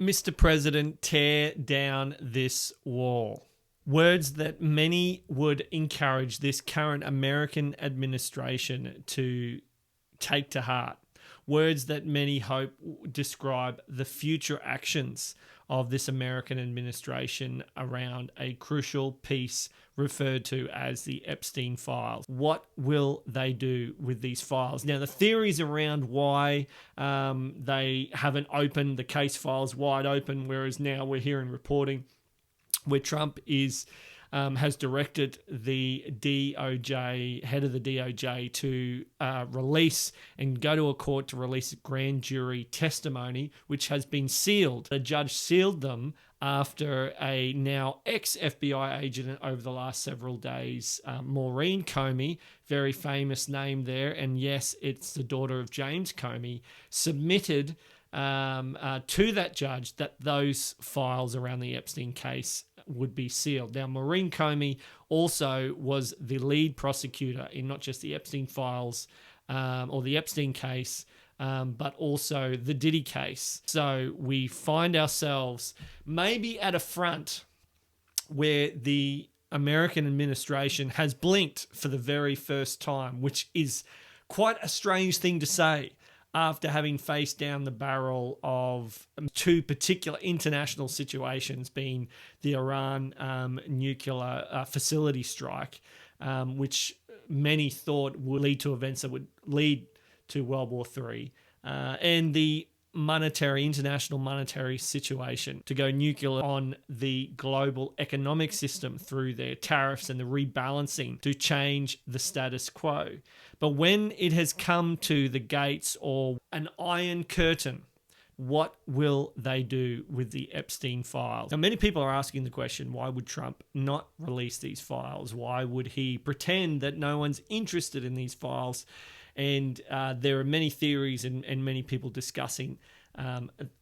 Mr. President, tear down this wall. Words that many would encourage this current American administration to take to heart. Words that many hope describe the future actions of this American administration around a crucial piece referred to as the Epstein files. What will they do with these files? Now, the theories around why they haven't opened the case files wide open, whereas now we're hearing reporting where Trump has directed the DOJ, head of the DOJ, to release and go to a court to release grand jury testimony, which has been sealed. The judge sealed them after a now ex-FBI agent over the last several days, Maureen Comey, very famous name there, and yes, it's the daughter of James Comey, submitted to that judge that those files around the Epstein case would be sealed. Now, Maureen Comey also was the lead prosecutor in not just the Epstein files or the Epstein case, but also the Diddy case. So we find ourselves maybe at a front where the American administration has blinked for the very first time, which is quite a strange thing to say after having faced down the barrel of two particular international situations, being the Iran nuclear facility strike, which many thought would lead to events that would lead to World War III, and the international monetary situation to go nuclear on the global economic system through their tariffs and the rebalancing to change the status quo. But when it has come to the gates or an iron curtain, what will they do with the Epstein files? Now, many people are asking the question, why would Trump not release these files? Why would he pretend that no one's interested in these files? And there are many theories and many people discussing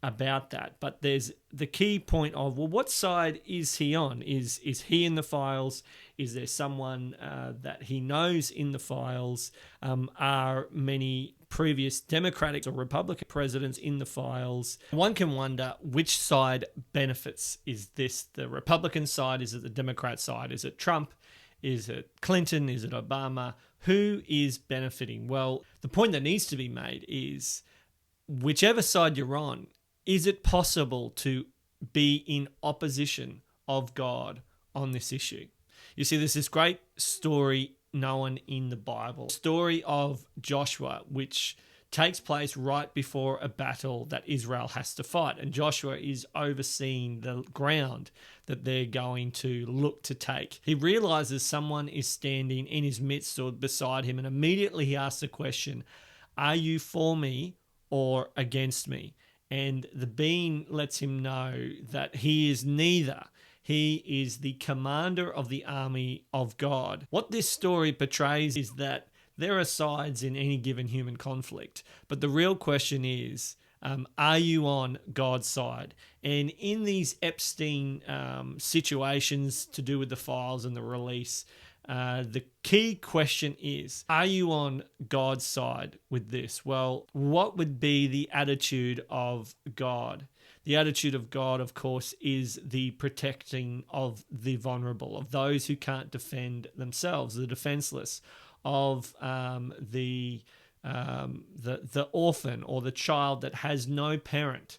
about that. But there's the key point of, well, what side is he on? Is he in the files? Is there someone that he knows in the files? Are many previous Democratic or Republican presidents in the files? One can wonder which side benefits. Is this the Republican side? Is it the Democrat side? Is it Trump? Is it Clinton? Is it Obama? Who is benefiting? Well, the point that needs to be made is, whichever side you're on, is it possible to be in opposition of God on this issue? You see, there's this great story known in the Bible, story of Joshua, which takes place right before a battle that Israel has to fight. And Joshua is overseeing the ground that they're going to look to take. He realizes someone is standing in his midst or beside him, and immediately he asks the question, are you for me or against me? And the being lets him know that he is neither. He is the commander of the army of God. What this story portrays is that there are sides in any given human conflict, but the real question is, are you on God's side? And in these Epstein situations to do with the files and the release, the key question is, are you on God's side with this? Well, what would be the attitude of God? The attitude of God, of course, is the protecting of the vulnerable, of those who can't defend themselves, the defenseless, of the orphan or the child that has no parent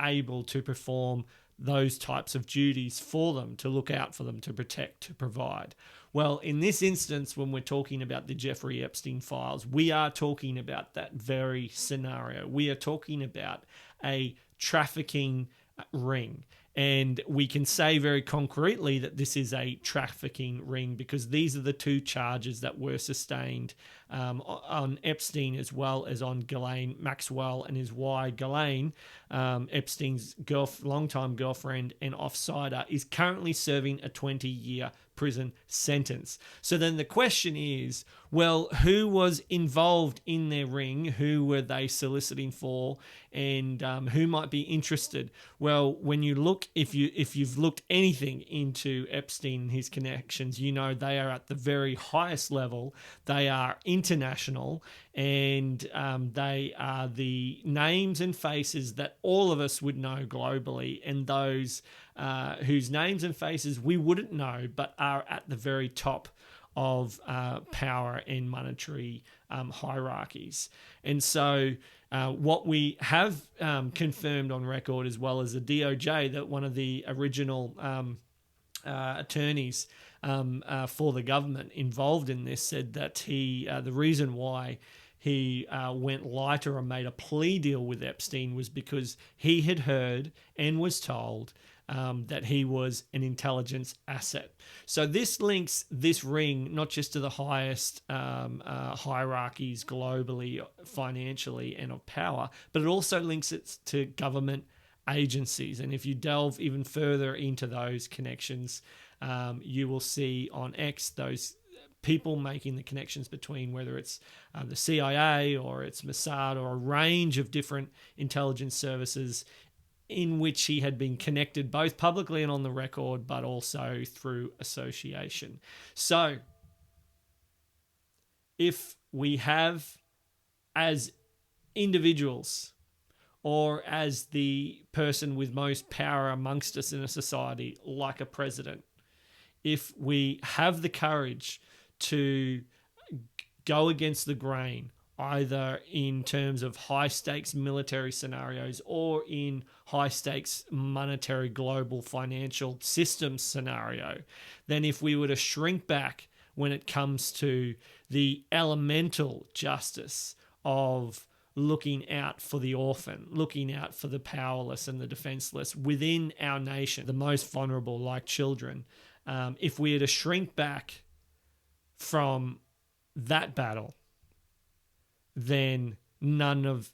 able to perform those types of duties for them, to look out for them, to protect, to provide. Well, in this instance, when we're talking about the Jeffrey Epstein files, we are talking about that very scenario. We are talking about a trafficking ring. And we can say very concretely that this is a trafficking ring because these are the two charges that were sustained on Epstein as well as on Ghislaine Maxwell and his wife. Ghislaine, Epstein's longtime girlfriend and offsider, is currently serving a 20-year prison sentence. So then the question is, well, who was involved in their ring? Who were they soliciting for? And who might be interested? Well, when you look if you've looked anything into Epstein and his connections, you know they are at the very highest level. They are international, and they are the names and faces that all of us would know globally, and those whose names and faces we wouldn't know, but are at the very top of power and monetary hierarchies. And so what we have confirmed on record, as well as the DOJ, that one of the original attorneys for the government involved in this said that the reason why he went lighter or made a plea deal with Epstein was because he had heard and was told that he was an intelligence asset. So this links this ring not just to the highest hierarchies globally, financially, and of power, but it also links it to government agencies. And if you delve even further into those connections, you will see on X those people making the connections between whether it's the CIA or it's Mossad or a range of different intelligence services in which he had been connected both publicly and on the record, but also through association. So if we have, as individuals or as the person with most power amongst us in a society, like a president, if we have the courage to go against the grain, either in terms of high-stakes military scenarios or in high-stakes monetary global financial system scenario, then if we were to shrink back when it comes to the elemental justice of looking out for the orphan, looking out for the powerless and the defenseless within our nation, the most vulnerable like children, if we were to shrink back from that battle, then none of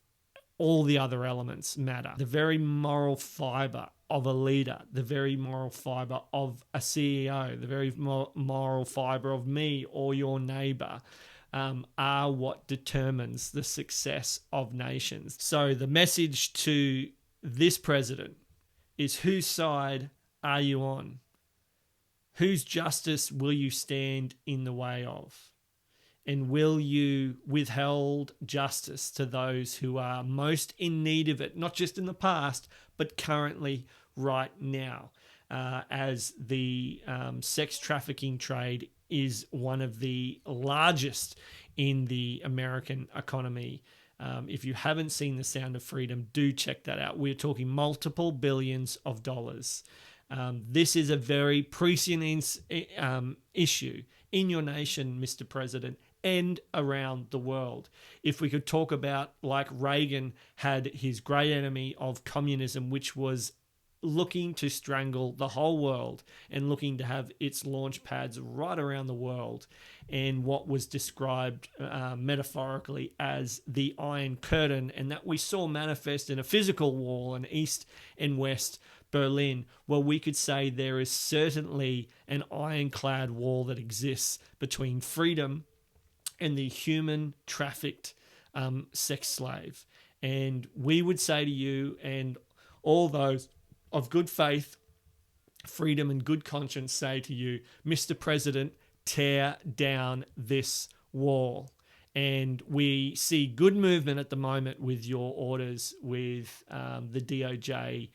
all the other elements matter. The very moral fiber of a leader, the very moral fiber of a CEO, the very moral fiber of me or your neighbor are what determines the success of nations. So the message to this president is, whose side are you on? Whose justice will you stand in the way of? And will you withhold justice to those who are most in need of it, not just in the past, but currently right now, as the sex trafficking trade is one of the largest in the American economy. If you haven't seen The Sound of Freedom, do check that out. We're talking multiple billions of dollars. This is a very prescient issue in your nation, Mr. President, and around the world. If we could talk about, like Reagan had his great enemy of communism, which was looking to strangle the whole world and looking to have its launch pads right around the world, and what was described metaphorically as the Iron Curtain, and that we saw manifest in a physical wall in East and West Berlin. Well, we could say there is certainly an ironclad wall that exists between freedom and the human trafficked sex slave. And we would say to you and all those of good faith, freedom, and good conscience say to you, Mr. President, tear down this wall. And we see good movement at the moment with your orders with the DOJ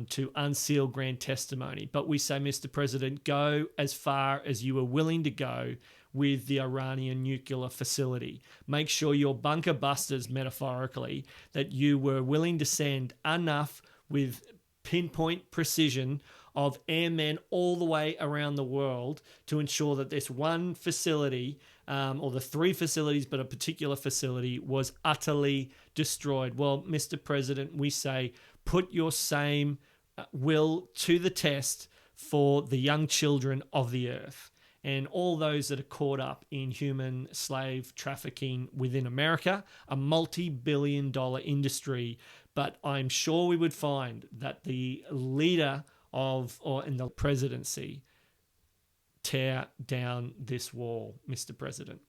to unseal grand testimony. But we say, Mr. President, go as far as you are willing to go with the Iranian nuclear facility. Make sure your bunker busters, metaphorically, that you were willing to send enough with pinpoint precision of airmen all the way around the world to ensure that this one facility, or the three facilities, but a particular facility, was utterly destroyed. Well, Mr. President, we say, put your same will to the test for the young children of the earth and all those that are caught up in human slave trafficking within America, a multi-billion-dollar industry. But I'm sure we would find that the leader in the presidency tear down this wall, Mr. President.